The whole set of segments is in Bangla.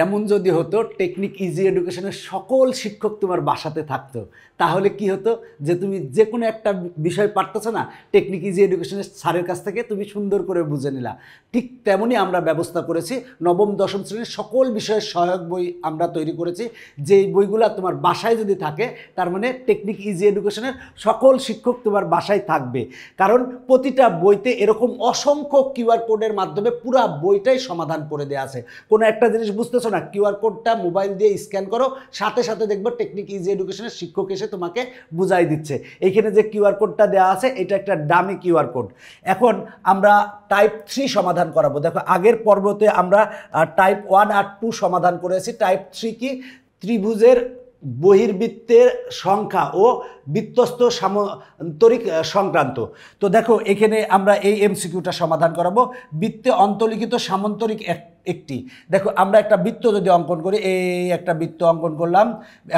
এমন যদি হতো টেকনিক ইজি এডুকেশনের সকল শিক্ষক তোমার বাসাতে থাকতো, তাহলে কি হতো যে তুমি যে কোনো একটা বিষয় পারতেছো না, টেকনিক ইজি এডুকেশনের স্যারের কাছ থেকে তুমি সুন্দর করে বুঝে নিলা। ঠিক তেমনই আমরা ব্যবস্থা করেছি, নবম দশম শ্রেণীর সকল বিষয়ের সহায়ক বই আমরা তৈরি করেছি। যেই বইগুলো তোমার বাসায় যদি থাকে, তার মানে টেকনিক ইজি এডুকেশনের সকল শিক্ষক তোমার বাসায় থাকবে। কারণ প্রতিটা বইতে এরকম অসংখ্য কিউআর কোডের মাধ্যমে পুরো বইটাই সমাধান করে দেওয়া আছে। কোনো একটা জিনিস বুঝতেছো না, কিউআর কোডটা মোবাইল দিয়ে স্ক্যান করো, সাথে সাথে দেখবো টেকনিক ইজি এডুকেশনের শিক্ষক এসে তোমাকে বুঝাই দিচ্ছে। এইখানে যে কিউআর কোডটা দেওয়া আছে এটা একটা ডামি কিউআর কোড। এখন আমরা টাইপ 3 সমাধান করাবো। দেখো আগের পর্বতে আমরা টাইপ 1 আর 2 সমাধান করেছি। টাইপ 3 কি? ত্রিভুজের বহির্বৃত্তের সংখ্যা ও বৃত্তস্থ সামান্তরিক সংক্রান্ত। তো দেখো এখানে আমরা এই এমসিকিউটা সমাধান করাবো। বৃত্তে অন্তর্লিখিত সামান্তরিক একটি, দেখো আমরা একটা বৃত্ত যদি অঙ্কন করি, এই একটা বৃত্ত অঙ্কন করলাম।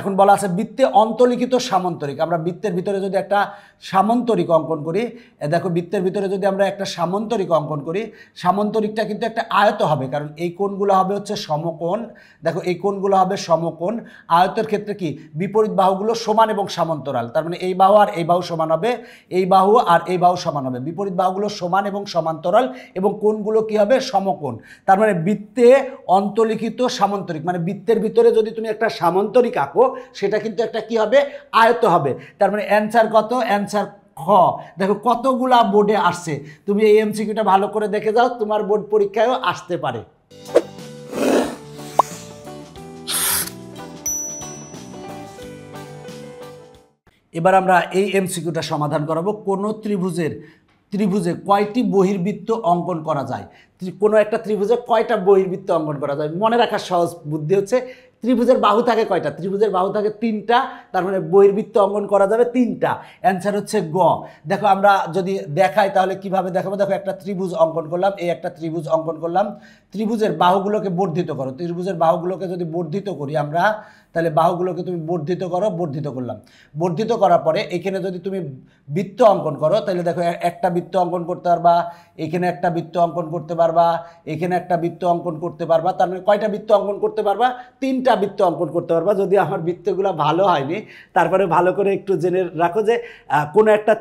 এখন বলা আছে বৃত্তে অন্তর্লিখিত সামান্তরিক। আমরা বৃত্তের ভিতরে যদি একটা সামান্তরিক অঙ্কন করি, দেখো বৃত্তের ভিতরে যদি আমরা একটা সামান্তরিক অঙ্কন করি, সামান্তরিকটা কিন্তু একটা আয়ত হবে, কারণ এই কোণগুলো হবে হচ্ছে সমকোণ। দেখো এই কোণগুলো হবে সমকোণ। আয়তের ক্ষেত্রে কি বিপরীত বাহুগুলো সমান এবং সমান্তরাল, তার মানে এই বাহু আর এই বাহু সমান হবে, এই বাহু আর এই বাহু সমান হবে। বিপরীত বাহুগুলো সমান এবং সমান্তরাল এবং কোণগুলো কি হবে? সমকোণ। তার মানে বৃত্তে অন্তর্লিখিত সামান্তরিক, মানে বৃত্তের ভিতরে যদি তুমি একটা সামান্তরিক আঁকো, সেটা কিন্তু একটা কি হবে? আয়ত হবে। তার মানে অ্যান্সার কত? অ্যান্সার খ। দেখো কতগুলা বোর্ডে আসছে, তুমি এই এমসিকিউটা ভালো করে দেখে যাও, তোমার বোর্ড পরীক্ষায়ও আসতে পারে। এবার আমরা এই এমসিকিউটা সমাধান করাবো। কোনো ত্রিভুজে কয়টি বহির্বৃত্ত অঙ্কন করা যায়? কোনো একটা ত্রিভুজে কয়টা বহির্বৃত্ত অঙ্কন করা যায়? মনে রাখার সহজ বুদ্ধি হচ্ছে, ত্রিভুজের বাহু থাকে কয়টা? ত্রিভুজের বাহু থাকে 3টা, তার মানে বহির্বৃত্ত অঙ্কন করা যাবে 3টা। অ্যান্সার হচ্ছে গ। দেখো আমরা যদি দেখাই তাহলে কিভাবে দেখাবো। দেখো একটা ত্রিভুজ অঙ্কন করলাম, এই একটা ত্রিভুজ অঙ্কন করলাম। ত্রিভুজের বাহুগুলোকে বর্ধিত করো। ত্রিভুজের বাহুগুলোকে যদি বর্ধিত করি আমরা, তাহলে বাহুগুলোকে তুমি বর্ধিত করো, বর্ধিত করলাম। বর্ধিত করার পরে এখানে যদি তুমি বৃত্ত অঙ্কন করো, তাহলে দেখো একটা বৃত্ত অঙ্কন করতে পারবা, এখানে একটা বৃত্ত অঙ্কন করতে পারবা, এখানে একটা বৃত্ত অঙ্কন করতে পারবা। তার মানে কয়টা বৃত্ত অঙ্কন করতে পারবা? 3টা বৃত্ত অঙ্কন করতে পারবা। যদি আমার বৃত্তগুলো ভালো হয়নি, তারপরে ভালো করে একটু জেনে রাখো যে কোনো একটা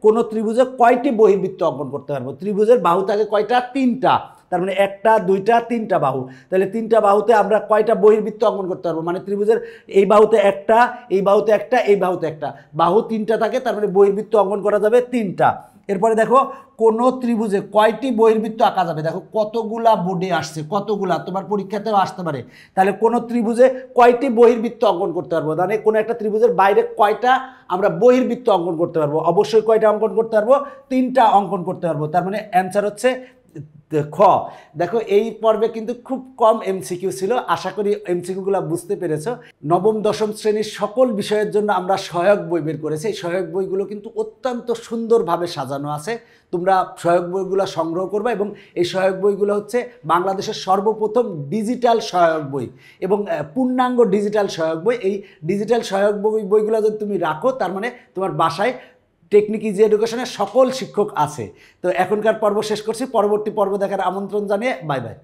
কোনো ত্রিভুজে কয়টি বহির্বৃত্ত অঙ্কন করতে পারবো। ত্রিভুজের বাহু থাকে কয়টা? 3টা। তার মানে 1টা 2টা 3টা বাহু। তাহলে 3টা বাহুতে আমরা কয়টা বহির্বৃত্ত অঙ্কন করতে পারবো? মানে ত্রিভুজের এই বাহুতে একটা, এই বাহুতে একটা, এই বাহুতে একটা, বাহু 3টা থাকে, তার মানে বহির্বৃত্ত অঙ্কন করা যাবে 3টা। এরপরে দেখো কোনো ত্রিভুজে কয়টি বহির্বৃত্ত আঁকা যাবে? দেখো কতগুলা বোর্ডে আসছে, কতগুলা, তোমার পরীক্ষাতেও আসতে পারে। তাহলে কোনো ত্রিভুজে কয়টি বহির্বৃত্ত অঙ্কন করতে পারবো? মানে কোনো একটা ত্রিভুজের বাইরে কয়টা আমরা বহির্বৃত্ত অঙ্কন করতে পারবো? অবশ্যই কয়টা অঙ্কন করতে পারবো? 3টা অঙ্কন করতে পারবো। তার মানে অ্যান্সার হচ্ছে খ। দেখো এই পর্বে কিন্তু খুব কম এমসিকিউ ছিল, আশা করি এমসিকিউগুলো বুঝতে পেরেছো। নবম দশম শ্রেণীর সকল বিষয়ের জন্য আমরা সহায়ক বই বের করেছি। এই সহায়ক বইগুলো কিন্তু অত্যন্ত সুন্দরভাবে সাজানো আছে। তোমরা সহায়ক বইগুলো সংগ্রহ করবে, এবং এই সহায়ক বইগুলো হচ্ছে বাংলাদেশের সর্বপ্রথম ডিজিটাল সহায়ক বই এবং পূর্ণাঙ্গ ডিজিটাল সহায়ক বই। এই ডিজিটাল সহায়ক বইগুলো যদি তুমি রাখো, তার মানে তোমার বাসায় টেকনিক ইজি এডুকেশনের সকল শিক্ষক আছে। তো এখনকার পর্ব শেষ করছি, পরবর্তী পর্ব দেখার আমন্ত্রণ জানিয়ে বাই বাই।